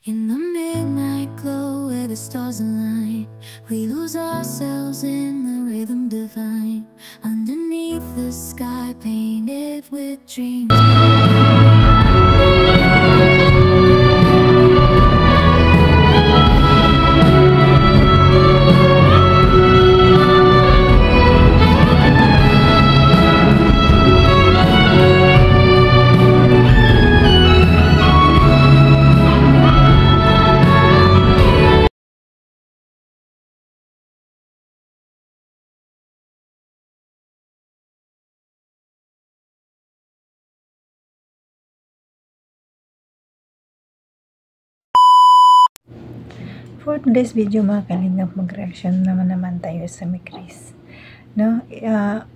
In the midnight glow where the stars align, we lose ourselves in the rhythm divine. Underneath the sky painted with dreams. For today's video mga kalingap, mag-reaction naman tayo sa Mikris. No?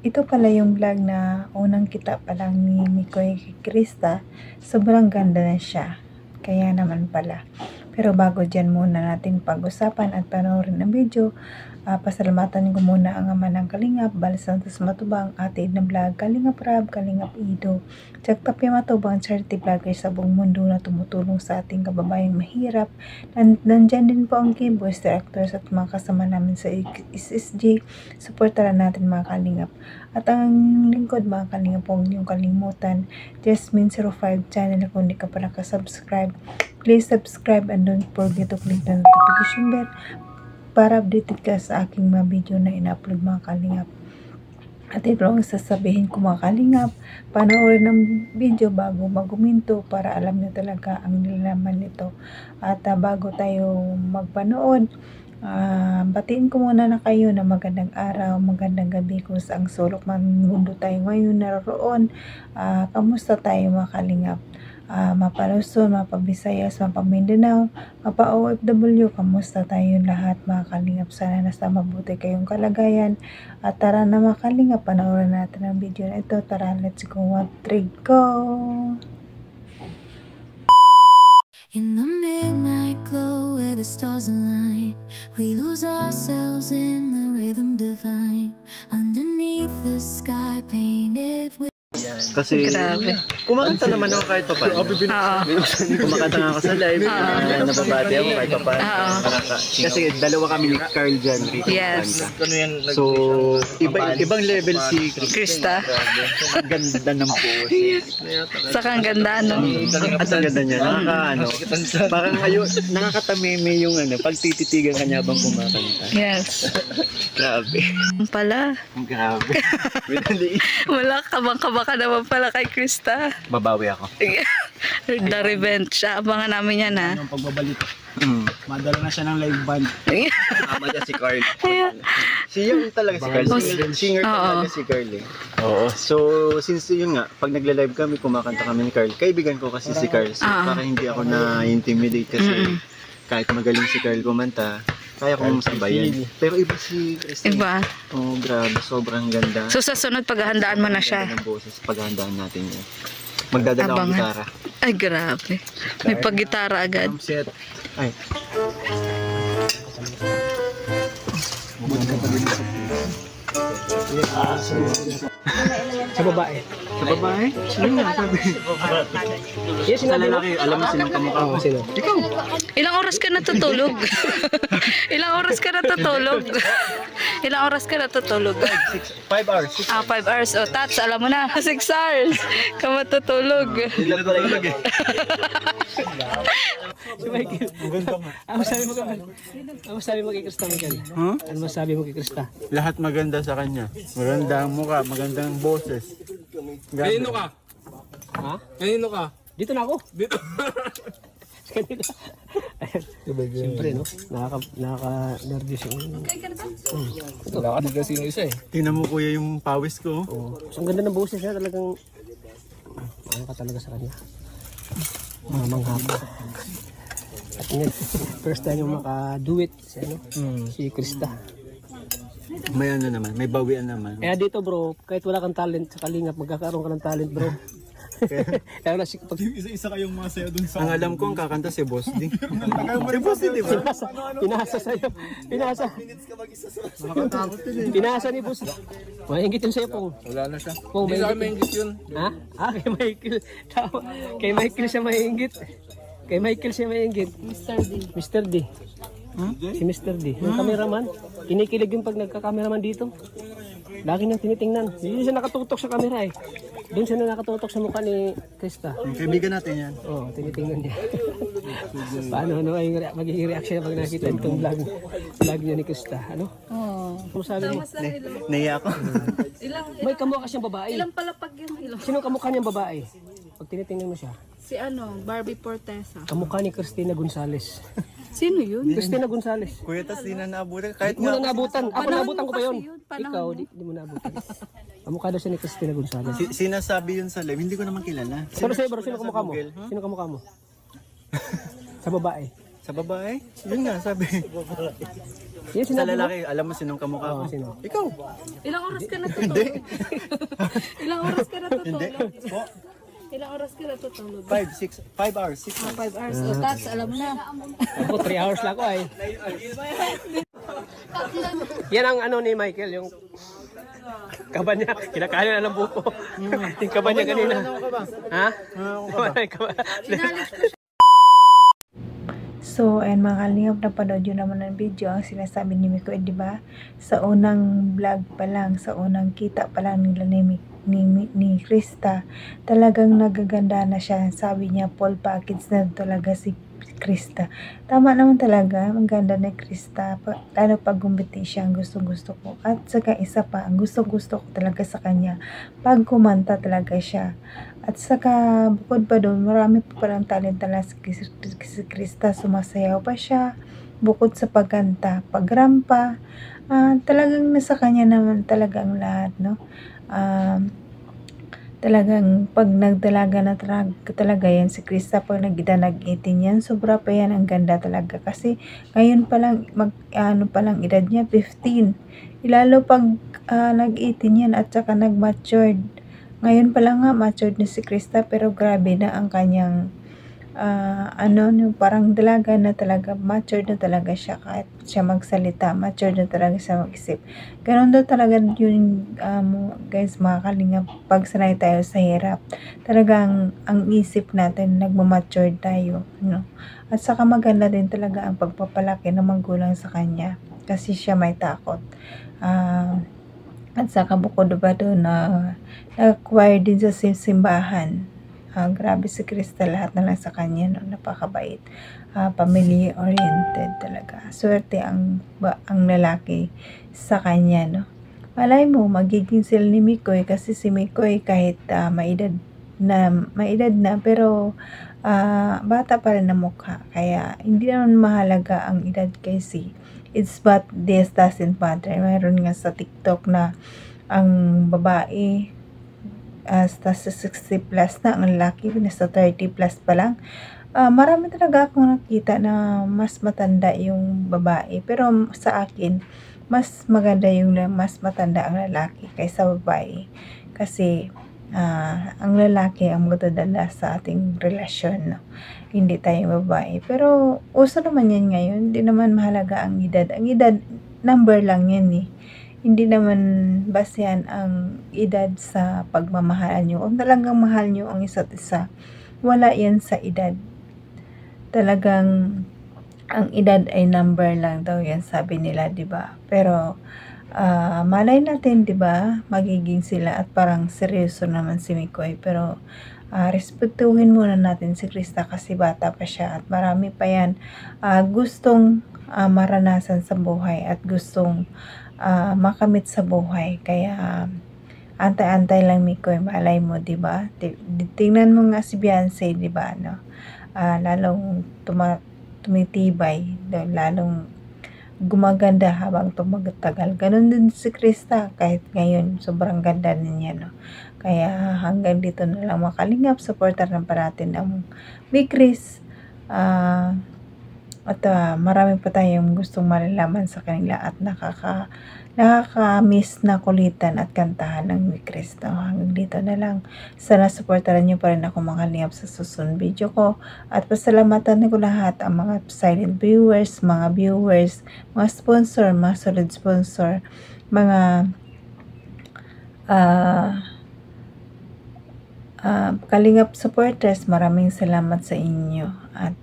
Ito pala yung vlog na unang kita pa lang ni Mikoy Krista. Sobrang ganda na siya. Kaya naman pala. Pero bago dyan muna natin pag-usapan at panoorin ang video, pasalamatan ko muna ang ama ng Kalingap, Bal Santos Matubang, Ate na Vlog, Kalingap Rab, Kalingap Ido, Jack Tapia Matubang, charity vlogger sa buong mundo na tumutulong sa ating kababayang mahirap. Nandyan din po ang key voice directors at mga kasama namin sa SSG. Supportaran natin mga Kalingap. At ang lingkod mga Kalingap, huwag niyong kalimutan, Jasmine05 channel kung hindi ka pa nakasubscribe. Please subscribe and don't forget to click the notification bell para updated ka sa aking mga video na ina-upload mga Kalingap. At ito ang sasabihin ko mga Kalingap, panoorin ng video bago maguminto para alam niyo talaga ang nilalaman nito. At bago tayo magpanood, batiin ko muna na kayo na magandang araw, magandang gabi kung saang sulok man mundo tayo ngayon naroon. Kamusta tayo mga Kalingap? Mapa Luzon, mapa Visayas, mapa Mindanao, mapa OFW, kamusta tayo lahat mga Kalingap? Sana nasa mabuti kayong kalagayan. At tara na mga Kalingap, panoorin natin ang video na ito. Tara, let's go, 1, 3, go! In the midnight glow where the stars align, we lose ourselves in the rhythm divine. Underneath the sky painted with Kasi Grabe. kumakanta naman ako kahit pa paano. Kumakanta nga ako sa live, nababati ako kahit pa paano. Kasi dalawa kami ni Carl dyan. Yes. So, ibang level si Krista. Ang ganda ng pose. Saka ang ganda, no? At ang ganda niya, parang nakakatameme yung pagtititigan kanya habang kumakanta. Yes. Grabe. Pala. Grabe. Wala kabang-kaba ka naman pala kay Krista. Babawi ako. The revenge. Abangan namin yan, ha? Yung pagbabalik. Madala na siya ng live band. Tama niya si Carl. Siya talaga si Carl. Singer talaga si Carl eh. Oo. So, since yun nga, pag nagla-live kami, kumakanta kami ni Carl. Kaibigan ko kasi si Carl. So, para hindi ako na-intimidate kasi kahit magaling si Carl kumanta, kaya kong sabayan. Pero iba si Kristen. Iba? Oo, grabe. Sobrang ganda. So, sa sunod, paghahandaan mo na siya. Ganda ng boses. Paghahandaan natin yun. Magdadala akong gitara. Ay, grabe. May pag-gitara agad. Set. Ay. Sa babae. Sa babae? Sino nga sabi? Yes, Sa lalaki, alam mo sinong kamukha ko. Sino? Ikaw. Ilang oras ka natutulog? Ilang oras ka natutulog? Ilang oras ka natutulog? 5 hours. 5 hours. O, Tats, alam mo na. 6 hours. Ka matutulog. Hindi na tulog eh. Si Michael. Ano sabi mo kay Ano sabi mo kay Krista, Michael? Ano masabi mo kay Krista? Lahat maganda sa kanya. Maganda ang mukha, maganda ang boses. Kanino ka? Ha? Kanino ka? Dito na ako. Dito. Kanina. Siyempre, no? Nakaka-nervous yung... Wala ka din kasi yung isa eh. Tingnan mo kuya yung pawis ko. Oh. So, ang ganda ng boses niya. Talagang... Ano ka talaga sa kanya? Manghapa. At ngayon, first time yung maka-duet si, si Krista. May ano naman, may bawian naman. Kaya dito bro, kahit wala kang talent sa Kalingap, magkakaroon ka ng talent bro. Kaya wala pag... Isa-isa kayong masayo dun sa... Ang alam ko ang kakanta si Boss D. Si Boss D, di ba? Pinasa sa'yo. Pinasa. Pinasa ni Boss. Maingit yun sa'yo Pong. Wala na siya. Pong, Hindi sa akin maingit yun. Ha? Kay Michael. Kay Michael siya maingit. Kay Michael siya may inggit. Mr. D. Si Mr. D. Yung cameraman. Kinikilig yung pag nagka-cameraman dito. Lagi niyang tinitingnan. Hindi siya nakatutok sa camera eh. Doon siya na nakatutok sa mukha ni Krista. Kaibigan natin yan. Oo, tinitingnan niya. Paano ay magiging reaction pag nakita itong vlog niya ni Krista? Ano? Ano sabi mo? Naiya ako. May kamukha siyang babae. Ilang palapag yung ilong? Sino kamukha niyang babae? Pag tinitingnan mo siya. Si Barbie Fortesa. Kamukha ni Cristina Gonzales. Sino yun? Cristina Gonzales. Kuya, tas di na naabutan. Kahit Hindi mo na naabutan. Ako Panahon naabutan ko mo pa yun. kasi yun, panahon Ikaw, mo. di mo naabutan. Kamukha daw siya ni Cristina Gonzales. sinasabi yun sa live, hindi ko naman kilala. Pero sa'yo bro, sino kamukha mo? Sino kamukha mo? Sa babae. Sa babae? Yun nga, sabi. Yan Sa sinabi mo? lalaki, alam mo sinong kamukha ko? Sino? Ikaw. Ilang oras ka natutulog? Ilang oras ka natutulog? Ilang oras ka natutulog? 5 hours, 6 hours. 5 hours. O, Tats, alam mo na. Ako, 3 hours lang ako ay. Yan ang ano ni Michael, yung kaba niya. Kinakain na ng buko. Yung kaba niya kanina. Ha? So, ayan mga kalingap, napanood yun naman ng video ang sinasabi ni Mikoy, di ba? Sa unang vlog pa lang, sa unang kita pa lang nila ni Krista, talagang nagaganda na siya. Sabi niya, full package na talaga si Krista. Tama naman talaga, ang ganda ni Krista. Lalo pag gumbiti siya, ang gustong-gusto ko. At saka isa pa, ang gustong-gusto ko talaga sa kanya, pag kumanta talaga siya. At saka, bukod pa doon, marami pa palang talent talaga si Krista. Sumasayaw pa siya, bukod sa pagkanta, pagrampa, talagang nasa kanya naman talagang lahat, no? Talagang pag nagdalaga na talaga yan si Krista, pag nag-18 yan, sobra pa yan, ang ganda talaga. Kasi ngayon pa lang, pa lang edad niya, 15. Ilalo pag nag-18 yan at saka nag-matured. Ngayon pa lang nga, matured na si Krista, pero grabe na ang kanyang, parang dalaga na talaga, matured na talaga siya kahit siya magsalita, matured na talaga siya mag-isip. Ganun daw talaga yun, guys, mga kalingap, pag sanay tayo sa hirap, talagang ang isip natin, nagmamature tayo, no? At saka maganda din talaga ang pagpapalaki ng magulang sa kanya, kasi siya may takot. At saka bukod ba doon na nag-acquire din sa simbahan. Grabe si Krista, lahat na lang sa kanya, no? Napakabait, family-oriented talaga. Swerte ang lalaki sa kanya, no? Malay mo, magiging sila ni Mikoy, kasi si Mikoy kahit maedad na, pero bata pa rin na mukha. Kaya hindi naman mahalaga ang edad kay si. It's but this doesn't matter. Mayroon nga sa TikTok na ang babae hasta sa 60 plus na, ang lalaki nasa 30 plus pa lang. Marami talaga akong nakita na mas matanda yung babae, pero sa akin mas maganda yung mas matanda ang lalaki kaysa babae, kasi ang lalaki ang magdadala sa ating relasyon, no? Hindi tayo babae. Pero uso naman yan ngayon, hindi naman mahalaga ang edad. Ang edad, number lang yan eh. Hindi naman basehan ang edad sa pagmamahal nyo. Kung talagang mahal nyo ang isa't isa, wala yan sa edad. Talagang ang edad ay number lang daw yan, sabi nila, di ba? Pero malay natin, di ba, magiging sila at parang seryoso naman si Mikoy. Pero respetuhin muna natin si Krista kasi bata pa siya at marami pa yan gustong maranasan sa buhay at gustong makamit sa buhay. Kaya antay-antay lang, Mikoy, malay mo, di ba? Tingnan mo nga si Beyonce, di ba, no? Lalong tumitibay, lalong gumaganda habang tumatagal. Ganun din si Krista, kahit ngayon sobrang ganda niya, no? Kaya hanggang dito na lang, mga kalingap, supportan na pa natin ang Big Chris, at marami pa tayong gustong malalaman sa kanila at nakaka-miss na kulitan at kantahan ng Big Chris, no? Hanggang dito na lang, sana supportan niyo pa rin ako, mga kalingap, sa susunod video ko, at pasalamatan ko lahat ang mga silent viewers, mga sponsor, mga solid sponsor, mga kalingap supporters. Maraming salamat sa inyo at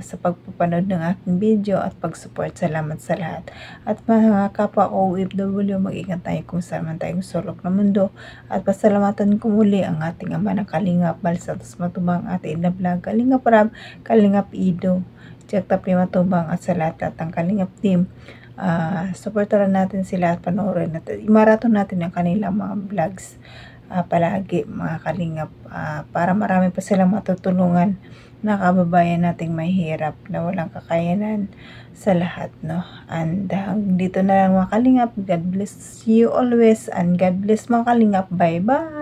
sa pagpapanood ng aking video at pag-support. Salamat sa lahat. At mga kapwa OFW, mag-ingat tayo kung saan man tayong sulok ng mundo. At pasalamatan ko muli ang ating ama ng Kalingap, Bal Santos Matubang, ating vlog, Kalingap Rab, Kalingap Ido, Jack Tapri Matubang, at sa lahat ng Kalingap team. Supportaran natin sila at panoorin natin. I-marathon natin ang kanilang mga vlogs palagi, mga Kalingap, para marami pa silang matutulungan na kababayan nating may hirap na walang kakayanan sa lahat, no? And dito na lang mga Kalingap. God bless you always and God bless mga Kalingap. Bye bye.